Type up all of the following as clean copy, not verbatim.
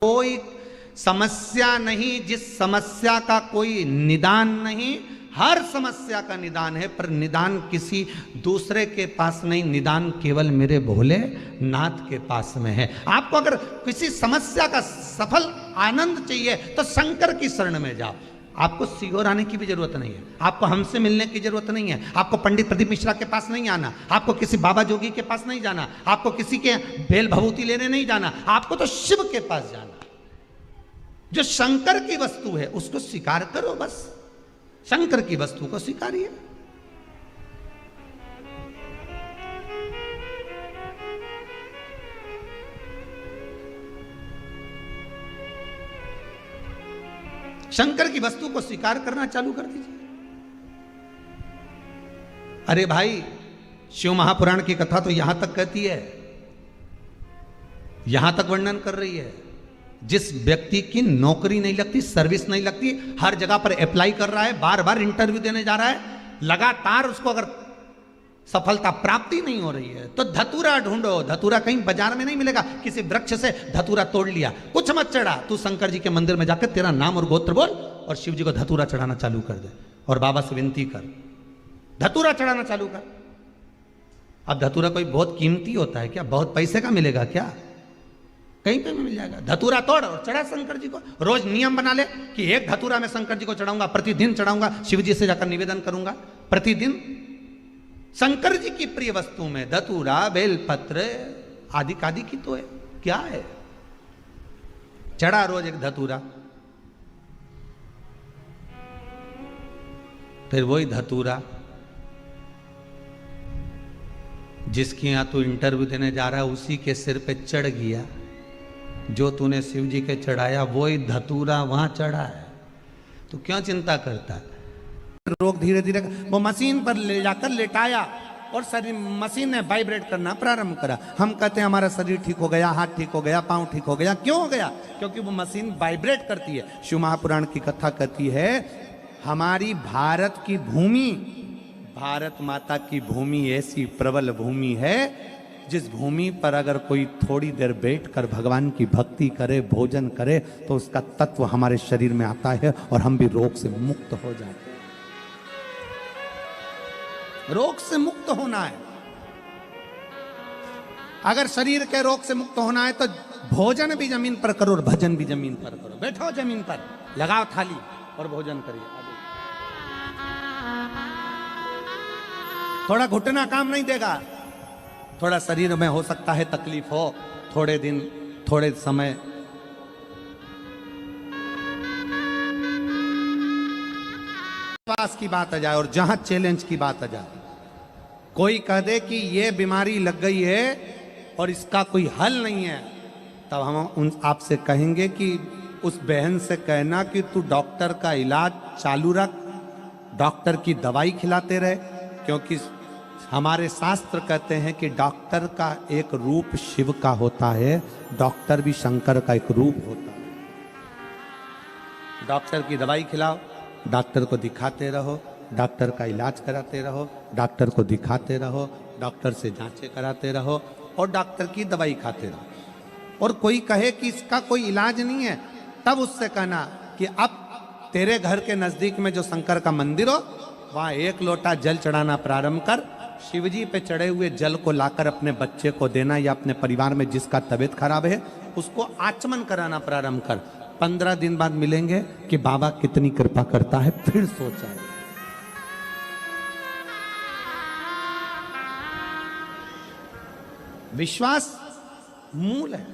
कोई समस्या नहीं जिस समस्या का कोई निदान नहीं। हर समस्या का निदान है, पर निदान किसी दूसरे के पास नहीं, निदान केवल मेरे भोले नाथ के पास में है। आपको अगर किसी समस्या का सफल आनंद चाहिए तो शंकर की शरण में जाओ। आपको सीहोर आने की भी जरूरत नहीं है, आपको हमसे मिलने की जरूरत नहीं है, आपको पंडित प्रदीप मिश्रा के पास नहीं आना, आपको किसी बाबा जोगी के पास नहीं जाना, आपको किसी के बेल भभूति लेने नहीं जाना, आपको तो शिव के पास जाना। जो शंकर की वस्तु है उसको स्वीकार करो, बस शंकर की वस्तु को स्वीकारिए। शंकर की वस्तु को स्वीकार करना चालू कर दीजिए। अरे भाई, शिव महापुराण की कथा तो यहां तक कहती है, यहां तक वर्णन कर रही है, जिस व्यक्ति की नौकरी नहीं लगती, सर्विस नहीं लगती, हर जगह पर अप्लाई कर रहा है, बार बार इंटरव्यू देने जा रहा है, लगातार उसको अगर सफलता प्राप्ति नहीं हो रही है तो धतूरा ढूंढो। धतूरा कहीं बाजार में नहीं मिलेगा, किसी वृक्ष से धतूरा तोड़ लिया, कुछ मत चढ़ा, तू शंकर जी के मंदिर में जाकर तेरा नाम और गोत्र बोल और शिव जी को धतूरा चढ़ाना चालू कर दे और बाबा से विनती कर, धतूरा चढ़ाना चालू कर। अब धतूरा कोई बहुत कीमती होता है क्या? बहुत पैसे का मिलेगा क्या? कहीं पे मिल जाएगा। धतूरा तोड़ और चढ़ा शंकर जी को। रोज नियम बना ले कि एक धतूरा मैं शंकर जी को चढ़ाऊंगा, प्रतिदिन चढ़ाऊंगा, शिव जी से जाकर निवेदन करूंगा प्रतिदिन। शंकर जी की प्रिय वस्तु में धतूरा, बेलपत्र आदि कादि की तो है, क्या है? चढ़ा रोज एक धतूरा, फिर वही धतूरा जिसके यहां तू इंटरव्यू देने जा रहा है उसी के सिर पे चढ़ गया। जो तूने शिव जी के चढ़ाया वही धतूरा वहां चढ़ा है, तो क्यों चिंता करता है? रोग धीरे धीरे वो मशीन पर ले जाकर लेटाया और शरीर मशीन ने वाइब्रेट करना प्रारंभ करा। हम कहते हैं हमारा शरीर ठीक हो गया, हाथ ठीक हो गया, पांव ठीक हो गया। क्यों हो गया? क्योंकि वो मशीन वाइब्रेट करती है। शिव महापुराण की कथा कहती है हमारी भारत की भूमि, भारत माता की भूमि ऐसी प्रबल भूमि है जिस भूमि पर अगर कोई थोड़ी देर बैठकर भगवान की भक्ति करे, भोजन करे, तो उसका तत्व हमारे शरीर में आता है और हम भी रोग से मुक्त हो जाते हैं। रोग से मुक्त होना है, अगर शरीर के रोग से मुक्त होना है तो भोजन भी जमीन पर करो और भजन भी जमीन पर करो। बैठो जमीन पर, लगाओ थाली और भोजन करिए। थोड़ा घुटना काम नहीं देगा, थोड़ा शरीर में हो सकता है तकलीफ हो, थोड़े दिन, थोड़े समय। विश्वास की बात आ जाए और जहां चैलेंज की बात आ जाए, कोई कह दे कि ये बीमारी लग गई है और इसका कोई हल नहीं है, तब हम उन आपसे कहेंगे कि उस बहन से कहना कि तू डॉक्टर का इलाज चालू रख, डॉक्टर की दवाई खिलाते रहे, क्योंकि हमारे शास्त्र कहते हैं कि डॉक्टर का एक रूप शिव का होता है, डॉक्टर भी शंकर का एक रूप होता है। डॉक्टर की दवाई खिलाओ, डॉक्टर को दिखाते रहो, डॉक्टर का इलाज कराते रहो, डॉक्टर को दिखाते रहो, डॉक्टर से जांचें कराते रहो और डॉक्टर की दवाई खाते रहो। और कोई कहे कि इसका कोई इलाज नहीं है, तब उससे कहना कि अब तेरे घर के नजदीक में जो शंकर का मंदिर हो वहां एक लोटा जल चढ़ाना प्रारंभ कर। शिवजी पे चढ़े हुए जल को लाकर अपने बच्चे को देना या अपने परिवार में जिसका तबीयत खराब है उसको आचमन कराना प्रारंभ कर। 15 दिन बाद मिलेंगे कि बाबा कितनी कृपा करता है, फिर सोचा है। विश्वास मूल है।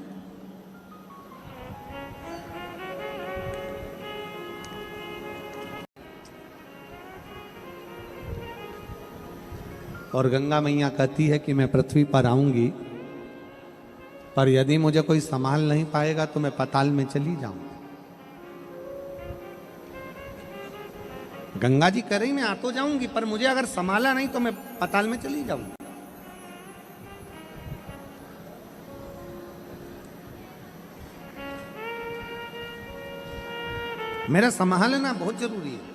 और गंगा मैया कहती है कि मैं पृथ्वी पर आऊंगी, पर यदि मुझे कोई संभाल नहीं पाएगा तो मैं पाताल में चली जाऊंगी। गंगा जी कह रही मैं आ तो जाऊंगी, पर मुझे अगर संभाला नहीं तो मैं पाताल में चली जाऊंगी। मेरा संभालना बहुत जरूरी है।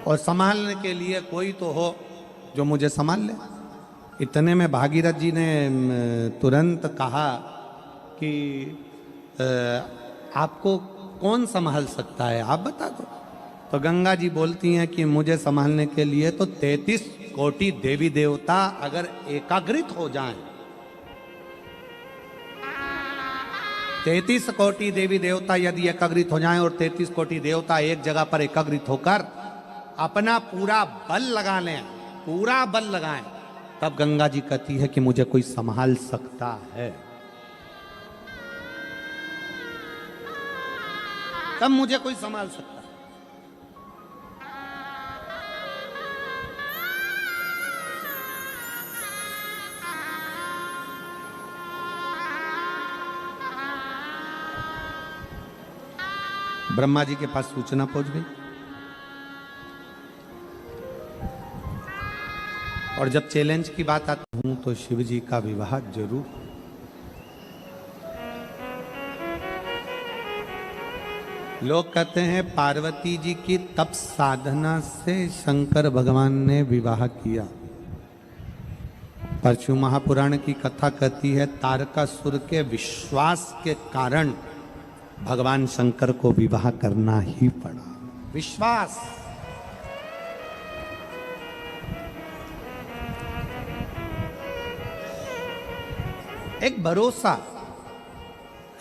और संभालने के लिए कोई तो हो जो मुझे संभाल ले। इतने में भागीरथ जी ने तुरंत कहा कि आपको कौन संभाल सकता है, आप बता दो। तो गंगा जी बोलती हैं कि मुझे संभालने के लिए तो 33 कोटि देवी देवता अगर एकाग्रित हो जाएं, 33 कोटि देवी देवता यदि एकाग्रित हो जाएं और 33 कोटि देवता एक जगह पर एकाग्रित होकर अपना पूरा बल लगा लें, पूरा बल लगाएं, तब गंगा जी कहती है कि मुझे कोई संभाल सकता है, तब मुझे कोई संभाल सकता है। ब्रह्मा जी के पास सूचना पहुंच गई और जब चैलेंज की बात आती हूं तो शिव जी का विवाह जरूर। लोग कहते हैं पार्वती जी की तप साधना से शंकर भगवान ने विवाह किया, पर शिव महापुराण की कथा कहती है तारकासुर के विश्वास के कारण भगवान शंकर को विवाह करना ही पड़ा। विश्वास, एक भरोसा,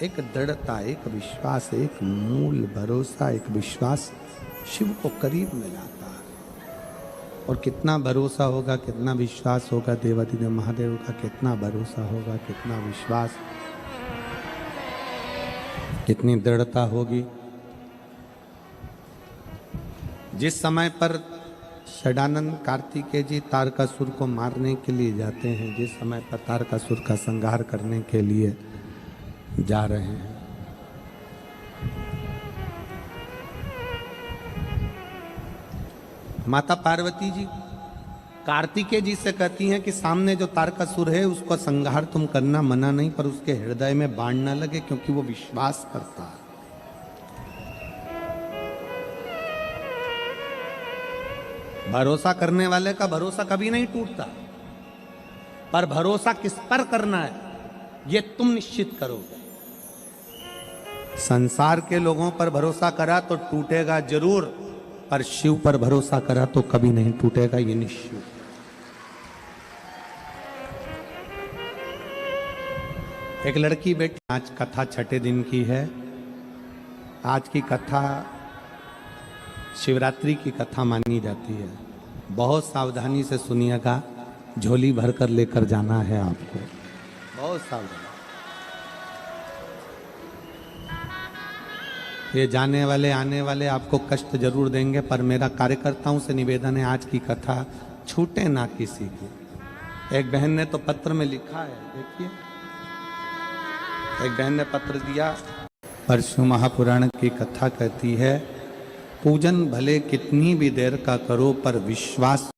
एक दृढ़ता, एक विश्वास, एक मूल भरोसा, एक विश्वास शिव को करीब में लाता है। और कितना भरोसा होगा, कितना विश्वास होगा, देवाधिदेव महादेव का कितना भरोसा होगा, कितना विश्वास, कितनी दृढ़ता होगी। जिस समय पर षडानंद कार्तिकेय जी तारकासुर को मारने के लिए जाते हैं, जिस समय पर तारकासुर का संहार करने के लिए जा रहे हैं, माता पार्वती जी कार्तिकेय जी से कहती हैं कि सामने जो तारकासुर है उसको संहार तुम करना मना नहीं, पर उसके हृदय में बाण न लगे क्योंकि वो विश्वास करता है। भरोसा करने वाले का भरोसा कभी नहीं टूटता, पर भरोसा किस पर करना है ये तुम निश्चित करोगे। संसार के लोगों पर भरोसा करा तो टूटेगा जरूर, पर शिव पर भरोसा करा तो कभी नहीं टूटेगा, ये निश्चित। एक लड़की बेटी, आज कथा छठे दिन की है। आज की कथा शिवरात्रि की कथा मानी जाती है। बहुत सावधानी से सुनिएगा, झोली भरकर लेकर जाना है आपको, बहुत सावधान। ये जाने वाले आने वाले आपको कष्ट जरूर देंगे, पर मेरा कार्यकर्ताओं से निवेदन है आज की कथा छूटे ना किसी की। एक बहन ने तो पत्र में लिखा है, देखिए, एक बहन ने पत्र दिया। परशु महापुराण की कथा कहती है पूजन भले कितनी भी देर का करो, पर विश्वास